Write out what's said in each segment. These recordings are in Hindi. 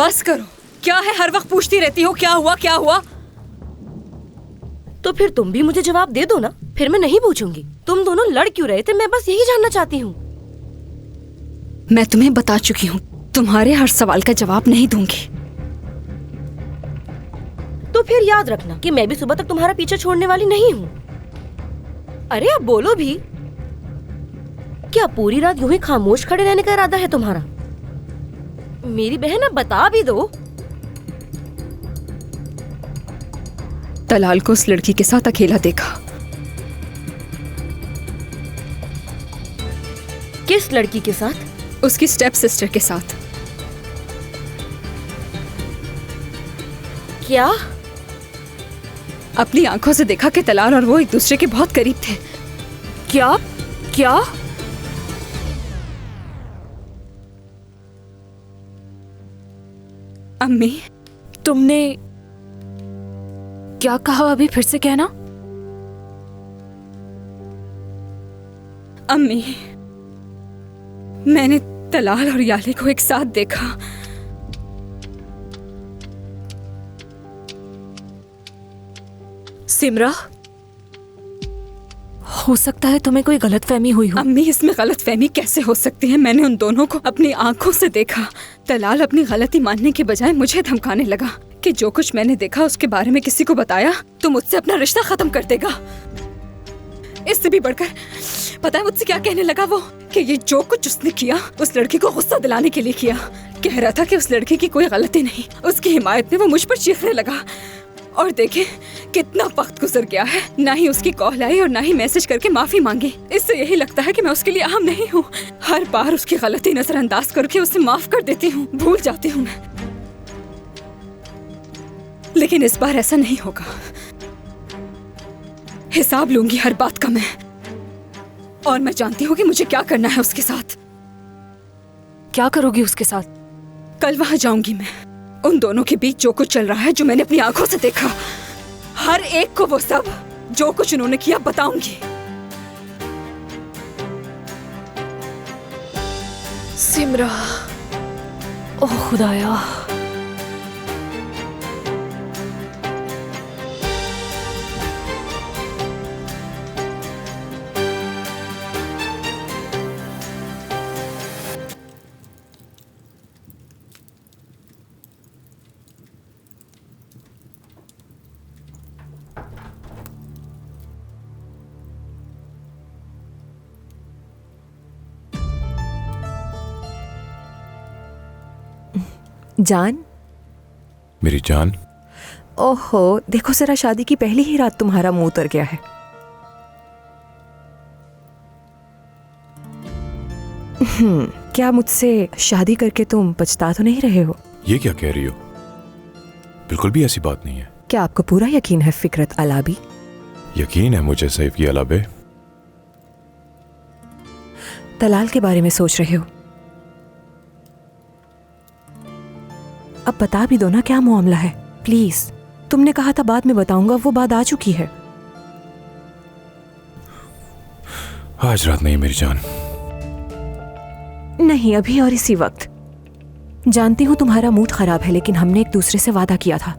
बस करो, क्या है हर वक्त पूछती रहती हो क्या हुआ क्या हुआ? तो फिर तुम भी मुझे जवाब दे दो ना, फिर मैं नहीं पूछूंगी। तुम दोनों लड़ क्यों रहे थे, मैं बस यही जानना चाहती हूँ। मैं तुम्हें बता चुकी हूँ, तुम्हारे हर सवाल का जवाब नहीं दूंगी। तो फिर याद रखना कि मैं भी सुबह तक तुम्हारा पीछे छोड़ने वाली नहीं हूँ। अरे अब बोलो भी। क्या पूरी रात यूं ही खामोश खड़े रहने का इरादा है तुम्हारा? मेरी बहन अब बता भी दो। तलाल को उस लड़की के साथ अकेला देखा। किस लड़की के साथ? उसकी स्टेप सिस्टर के साथ। क्या? अपनी आंखों से देखा कि तलाल और वो एक दूसरे के बहुत करीब थे। क्या? क्या? अम्मी, तुमने क्या कहा? अभी फिर से कहना। अम्मी, मैंने तलाल और याले को एक साथ देखा। सिमरा, हो सकता है तुम्हें कोई गलतफहमी हुई हो। अम्मी, इसमें गलतफहमी कैसे हो सकती है? मैंने उन दोनों को अपनी आंखों से देखा। तलाल अपनी गलती मानने के बजाय मुझे धमकाने लगा कि जो कुछ मैंने देखा उसके बारे में किसी को बताया तो मुझसे अपना रिश्ता खत्म कर देगा। इससे भी बढ़कर पता है मुझसे क्या कहने लगा वो? कि ये जो कुछ उसने किया उस लड़की को गुस्सा दिलाने के लिए किया। कह रहा था कि उस लड़की की कोई गलती नहीं, उसकी हिमायत में वो मुझ पर चीखने लगा। और देखे कितना वक्त गुजर गया है, ना ही उसकी कॉल आई और ना ही मैसेज करके माफी मांगी। इससे यही लगता है कि मैं उसके लिए अहम नहीं हूँ। हर बार उसकी गलती नजरअंदाज करके उसे माफ कर देती हूँ, भूल जाती हूँ मैं। लेकिन इस बार ऐसा नहीं होगा। हिसाब लूंगी हर बात का मैं। और मैं जानती हूँ कि मुझे क्या करना है उसके साथ। क्या करोगी उसके साथ? कल वहां जाऊंगी मैं। उन दोनों के बीच जो कुछ चल रहा है, जो मैंने अपनी आंखों से देखा, हर एक को वो सब जो कुछ उन्होंने किया बताऊंगी। सिमरा, ओह खुदाया। जान, मेरी जान। ओहो, देखो जरा, शादी की पहली ही रात तुम्हारा मुंह उतर गया है। क्या मुझसे शादी करके तुम पछता तो नहीं रहे हो? ये क्या कह रही हो? बिल्कुल भी ऐसी बात नहीं है। क्या आपको पूरा यकीन है फिकरत अलाबी? यकीन है मुझे सैफ की अलाबे। तलाल के बारे में सोच रहे हो? अब बता भी दो ना क्या मामला है, प्लीज। तुमने कहा था बाद में बताऊंगा, वो बात आ चुकी है। आज रात नहीं मेरी जान। नहीं, अभी और इसी वक्त। जानती हूं तुम्हारा मूड खराब है, लेकिन हमने एक दूसरे से वादा किया था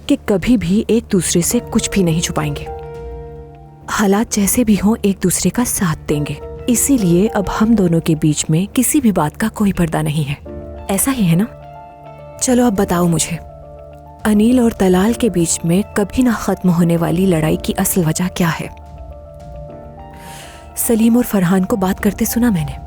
कि कभी भी एक दूसरे से कुछ भी नहीं छुपाएंगे। हालात जैसे भी हों, एक दूसरे का साथ देंगे। इसीलिए अब हम दोनों के बीच में किसी भी बात का कोई पर्दा नहीं है। ऐसा ही है ना? चलो अब बताओ मुझे, अनिल और तलाल के बीच में कभी ना खत्म होने वाली लड़ाई की असल वजह क्या है? सलीम और फरहान को बात करते सुना मैंने।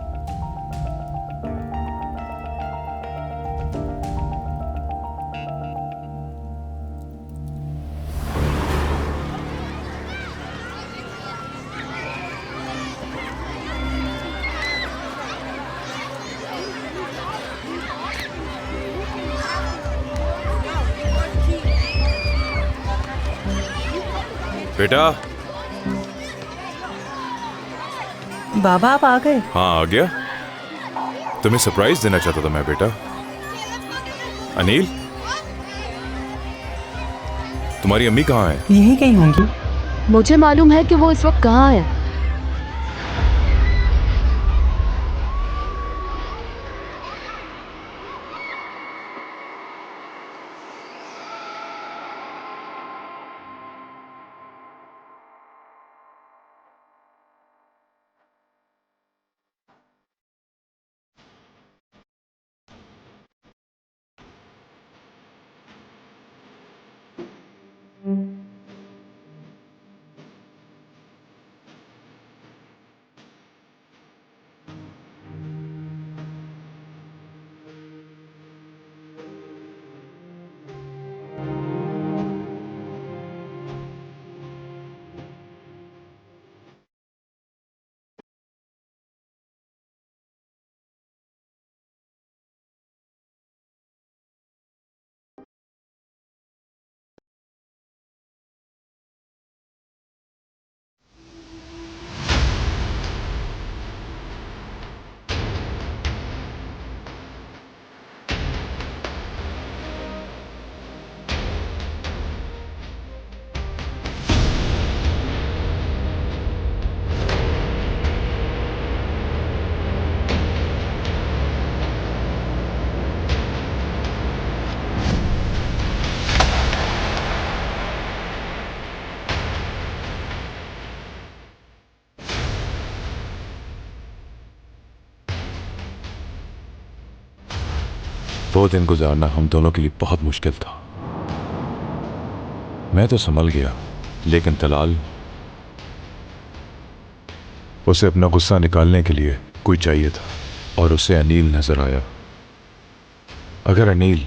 बेटा। बाबा आप आ गए? हाँ आ गया। तुम्हें सरप्राइज देना चाहता था मैं बेटा। अनिल, तुम्हारी अम्मी कहाँ है? यहीं कहीं होंगी। मुझे मालूम है कि वो इस वक्त कहाँ है। वो दिन गुजारना हम दोनों के लिए बहुत मुश्किल था। मैं तो संभल गया, लेकिन तलाल, उसे अपना गुस्सा निकालने के लिए कोई चाहिए था और उसे अनील नजर आया। अगर अनील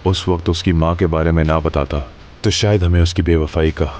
उस वक्त उसकी मां के बारे में ना बताता तो शायद हमें उसकी बेवफाई का